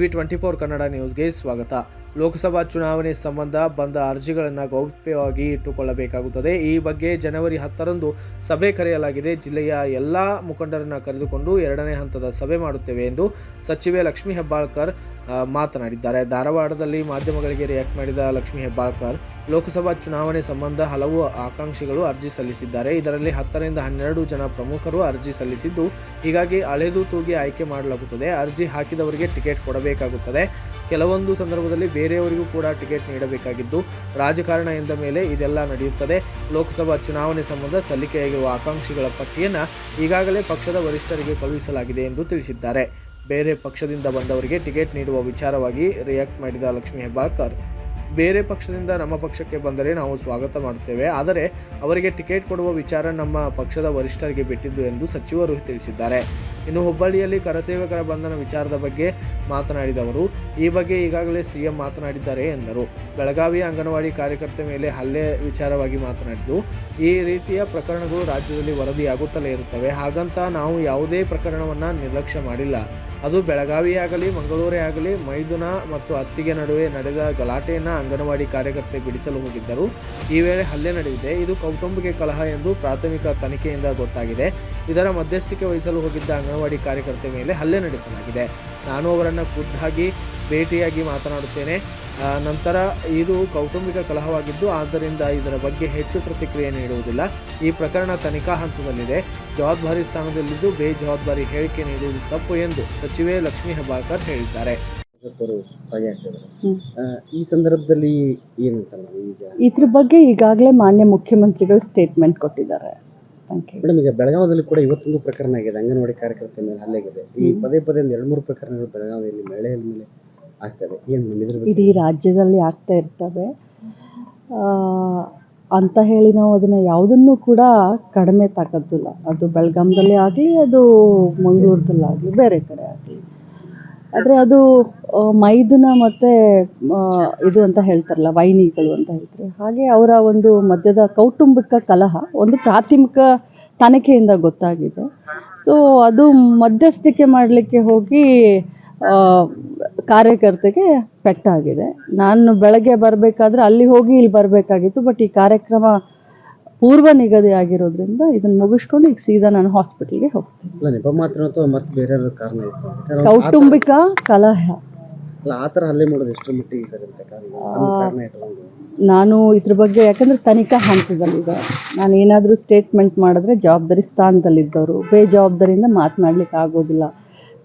TV24 Kannada ನ್ಯೂಸ್ಗೆ ಸ್ವಾಗತ. ಲೋಕಸಭಾ ಚುನಾವಣೆ ಸಂಬಂಧ ಬಂದ ಅರ್ಜಿಗಳನ್ನು ಗೌಪ್ಯವಾಗಿ ಇಟ್ಟುಕೊಳ್ಳಬೇಕಾಗುತ್ತದೆ. ಈ ಬಗ್ಗೆ ಜನವರಿ 10ರಂದು ಸಭೆ ಕರೆಯಲಾಗಿದೆ. ಜಿಲ್ಲೆಯ ಎಲ್ಲ ಮುಖಂಡರನ್ನು ಕರೆದುಕೊಂಡು 2ನೇ ಹಂತದ ಸಭೆ ಮಾಡುತ್ತೇವೆ ಎಂದು ಸಚಿವೆ ಲಕ್ಷ್ಮೀ ಹೆಬ್ಬಾಳ್ಕರ್ ಮಾತನಾಡಿದ್ದಾರೆ. ಧಾರವಾಡದಲ್ಲಿ ಮಾಧ್ಯಮಗಳಿಗೆ ರಿಯಾಕ್ಟ್ ಮಾಡಿದ ಲಕ್ಷ್ಮೀ ಹೆಬ್ಬಾಳ್ಕರ್, ಲೋಕಸಭಾ ಚುನಾವಣೆ ಸಂಬಂಧ ಹಲವು ಆಕಾಂಕ್ಷಿಗಳು ಅರ್ಜಿ ಸಲ್ಲಿಸಿದ್ದಾರೆ. ಇದರಲ್ಲಿ 10 ರಿಂದ 12 ಜನ ಪ್ರಮುಖರು ಅರ್ಜಿ ಸಲ್ಲಿಸಿದ್ದು, ಹೀಗಾಗಿ ಅಳೆದು ತೂಗಿ ಆಯ್ಕೆ ಮಾಡಲಾಗುತ್ತದೆ. ಅರ್ಜಿ ಹಾಕಿದವರಿಗೆ ಟಿಕೆಟ್ ಕೊಡಬೇಕಾಗುತ್ತದೆ. ಕೆಲವೊಂದು ಸಂದರ್ಭದಲ್ಲಿ ಬೇರೆಯವರಿಗೂ ಕೂಡ ಟಿಕೆಟ್ ನೀಡಬೇಕಾಗಿದ್ದು, ರಾಜಕಾರಣ ಎಂದ ಮೇಲೆ ಇದೆಲ್ಲ ನಡೆಯುತ್ತದೆ. ಲೋಕಸಭಾ ಚುನಾವಣೆ ಸಂಬಂಧ ಸಲ್ಲಿಕೆಯಾಗಿರುವ ಆಕಾಂಕ್ಷಿಗಳ ಪಟ್ಟಿಯನ್ನು ಈಗಾಗಲೇ ಪಕ್ಷದ ವರಿಷ್ಠರಿಗೆ ಕಳುಹಿಸಲಾಗಿದೆ ಎಂದು ತಿಳಿಸಿದ್ದಾರೆ. ಬೇರೆ ಪಕ್ಷದಿಂದ ಬಂದವರಿಗೆ ಟಿಕೆಟ್ ನೀಡುವ ವಿಚಾರವಾಗಿ ರಿಯಾಕ್ಟ್ ಮಾಡಿದ ಲಕ್ಷ್ಮೀ ಹೆಬ್ಬಾಳ್ಕರ್, ಬೇರೆ ಪಕ್ಷದಿಂದ ನಮ್ಮ ಪಕ್ಷಕ್ಕೆ ಬಂದರೆ ನಾವು ಸ್ವಾಗತ ಮಾಡುತ್ತೇವೆ, ಆದರೆ ಅವರಿಗೆ ಟಿಕೆಟ್ ಕೊಡುವ ವಿಚಾರ ನಮ್ಮ ಪಕ್ಷದ ವರಿಷ್ಠರಿಗೆ ಬಿಟ್ಟಿದ್ದು ಎಂದು ಸಚಿವರು ತಿಳಿಸಿದ್ದಾರೆ. ಇನ್ನು ಹುಬ್ಬಳ್ಳಿಯಲ್ಲಿ ಕರಸೇವಕರ ಬಂಧನ ವಿಚಾರದ ಬಗ್ಗೆ ಮಾತನಾಡಿದವರು, ಈ ಬಗ್ಗೆ ಈಗಾಗಲೇ ಸಿಎಂ ಮಾತನಾಡಿದ್ದಾರೆ ಎಂದರು. ಬೆಳಗಾವಿಯ ಅಂಗನವಾಡಿ ಕಾರ್ಯಕರ್ತೆ ಮೇಲೆ ಹಲ್ಲೆ ವಿಚಾರವಾಗಿ ಮಾತನಾಡಿದ್ದು, ಈ ರೀತಿಯ ಪ್ರಕರಣಗಳು ರಾಜ್ಯದಲ್ಲಿ ವರದಿಯಾಗುತ್ತಲೇ ಇರುತ್ತವೆ. ಹಾಗಂತ ನಾವು ಯಾವುದೇ ಪ್ರಕರಣವನ್ನು ನಿರ್ಲಕ್ಷ್ಯ ಮಾಡಿಲ್ಲ. ಅದು ಬೆಳಗಾವಿಯೇ ಆಗಲಿ ಮಂಗಳೂರೇ ಆಗಲಿ, ಮೈದುನ ಮತ್ತು ಅತ್ತಿಗೆ ನಡುವೆ ನಡೆದ ಗಲಾಟೆಯನ್ನು ಅಂಗನವಾಡಿ ಕಾರ್ಯಕರ್ತೆ ಬಿಡಿಸಲು ಹೋಗಿದ್ದರು. ಈ ವೇಳೆ ಹಲ್ಲೆ ನಡೆದಿದೆ. ಇದು ಕೌಟುಂಬಿಕ ಕಲಹ ಎಂದು ಪ್ರಾಥಮಿಕ ತನಿಖೆಯಿಂದ ಗೊತ್ತಾಗಿದೆ. ಇದರ ಮಧ್ಯಸ್ಥಿಕೆ ವಹಿಸಲು ಹೋಗಿದ್ದ ಅಂಗನವಾಡಿ ಕಾರ್ಯಕರ್ತೆ ಮೇಲೆ ಹಲ್ಲೆ ನಡೆಸಲಾಗಿದೆ. ನಾನು ಅವರನ್ನು ಖುದ್ದಾಗಿ ಭೇಟಿಯಾಗಿ ಮಾತನಾಡುತ್ತೇನೆ. ನಂತರ ಇದು ಕೌಟುಂಬಿಕ ಕಲಹವಾಗಿದ್ದು, ಆದ್ದರಿಂದ ಇದರ ಬಗ್ಗೆ ಹೆಚ್ಚು ಪ್ರತಿಕ್ರಿಯೆ ನೀಡುವುದಿಲ್ಲ. ಈ ಪ್ರಕರಣ ತನಿಖಾ ಹಂತದಲ್ಲಿದೆ. ಜವಾಬ್ದಾರಿ ಸ್ಥಾನದಲ್ಲಿದ್ದು ಬೇಜವಾಬ್ದಾರಿ ಹೇಳಿಕೆ ನೀಡುವುದು ತಪ್ಪು ಎಂದು ಸಚಿವೆ ಲಕ್ಷ್ಮೀ ಹೆಬ್ಬಾಳ್ಕರ್ ಹೇಳಿದ್ದಾರೆ. ಈ ಸಂದರ್ಭದಲ್ಲಿ ಇದ್ರ ಬಗ್ಗೆ ಈಗಾಗಲೇ ಮಾನ್ಯ ಮುಖ್ಯಮಂತ್ರಿಗಳು ಸ್ಟೇಟ್ಮೆಂಟ್ ಕೊಟ್ಟಿದ್ದಾರೆ. ಮೇಡಮ್, ಈಗ ಬೆಳಗಾವಿಯಲ್ಲಿ ಕೂಡ ಇವತ್ತೊಂದು ಪ್ರಕರಣ ಆಗಿದೆ, ಅಂಗನವಾಡಿ ಕಾರ್ಯಕರ್ತೆ ಮೇಲೆ ಹಲ್ಲೆಗಿದೆ. ಈ ಪದೇ 2-3 ಪ್ರಕರಣಗಳು ಬೆಳಗಾವಿಯಲ್ಲಿ ಮಹಿಳೆಯರ ಮೇಲೆ ಆಗ್ತದೆ. ಇಡೀ ರಾಜ್ಯದಲ್ಲಿ ಆಗ್ತಾ ಇರ್ತವೆ ಅಂತ ಹೇಳಿ ನಾವು ಅದನ್ನು ಯಾವುದನ್ನು ಕೂಡ ಕಡಿಮೆ ತಾಕೋದಿಲ್ಲ. ಅದು ಬೆಳಗಾಂದಲ್ಲೇ ಆಗಲಿ, ಅದು ಮಂಗಳೂರದಲ್ಲಾಗಲಿ, ಬೇರೆ ಕಡೆ ಆಗಲಿ. ಆದರೆ ಅದು ಮೈದುನ ಮತ್ತು ಇದು ಅಂತ ಹೇಳ್ತಾರಲ್ಲ, ವೈನಿಗಳು ಅಂತ ಹೇಳ್ತಾರೆ, ಹಾಗೆ ಅವರ ಒಂದು ಮಧ್ಯದ ಕೌಟುಂಬಿಕ ಕಲಹ ಒಂದು ಪ್ರಾಥಮಿಕ ತನಿಖೆಯಿಂದ ಗೊತ್ತಾಗಿದೆ. ಸೊ ಅದು ಮಧ್ಯಸ್ಥಿಕೆ ಮಾಡಲಿಕ್ಕೆ ಹೋಗಿ ಕಾರ್ಯಕರ್ತೆಗೆ ಪೆಟ್ಟಾಗಿದೆ. ನಾನು ಬೆಳಗ್ಗೆ ಬರಬೇಕಾದ್ರೆ ಅಲ್ಲಿ ಹೋಗಿ ಇಲ್ಲಿ ಬರಬೇಕಾಗಿತ್ತು. ಬಟ್ ಈ ಕಾರ್ಯಕ್ರಮ ಪೂರ್ವ ನಿಗದಿ ಆಗಿರೋದ್ರಿಂದ ಇದನ್ನು ಮುಗಿಸ್ಕೊಂಡು ಈಗ ಸೀದಾ ನಾನು ಹಾಸ್ಪಿಟಲ್ಗೆ ಹೋಗ್ತೀನಿ. ಕೌಟುಂಬಿಕ ಕಲಹ ನಾನು ಇದ್ರ ಬಗ್ಗೆ, ಯಾಕಂದರೆ ತನಿಖಾ ಹಂತದಲ್ಲಿದೆ. ನಾನು ಏನಾದರೂ ಸ್ಟೇಟ್ಮೆಂಟ್ ಮಾಡಿದ್ರೆ ಜವಾಬ್ದಾರಿ ಸ್ಥಾನದಲ್ಲಿದ್ದವರು ಬೇಜವಾಬ್ದಾರಿಯಿಂದ ಮಾತನಾಡ್ಲಿಕ್ಕೆ ಆಗೋದಿಲ್ಲ.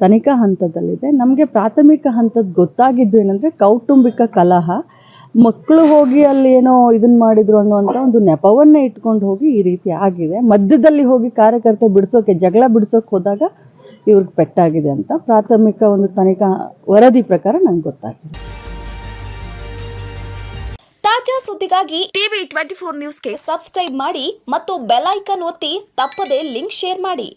ತನಿಖಾ ಹಂತದಲ್ಲಿದೆ. ನಮಗೆ ಪ್ರಾಥಮಿಕ ಹಂತದ ಗೊತ್ತಾಗಿದ್ದು ಏನಂದರೆ ಕೌಟುಂಬಿಕ ಕಲಹ, ಮಕ್ಕಳು ಹೋಗಿ ಅಲ್ಲಿ ಏನೋ ಇದನ್ನು ಮಾಡಿದ್ರು ಅನ್ನುವಂಥ ಒಂದು ನೆಪವನ್ನೇ ಇಟ್ಕೊಂಡು ಹೋಗಿ ಈ ರೀತಿ ಆಗಿದೆ. ಮಧ್ಯದಲ್ಲಿ ಹೋಗಿ ಕಾರ್ಯಕರ್ತೆ ಜಗಳ ಬಿಡಿಸೋಕೆ ಹೋದಾಗ ಇವ್ರಿಗೆ ಪೆಟ್ಟಾಗಿದೆ ಅಂತ ಪ್ರಾಥಮಿಕ ಒಂದು ತನಿಖಾ ವರದಿ ಪ್ರಕಾರ ನಂಗೆ ಗೊತ್ತಾಗಿದೆ. ತಾಜಾ ಸುದ್ದಿಗಾಗಿ TV24 ನ್ಯೂಸ್ಗೆ ಸಬ್ಸ್ಕ್ರೈಬ್ ಮಾಡಿ ಮತ್ತು ಬೆಲ್ ಐಕಾನ್ ಒತ್ತಿ ತಪ್ಪದೇ ಲಿಂಕ್ ಶೇರ್ ಮಾಡಿ.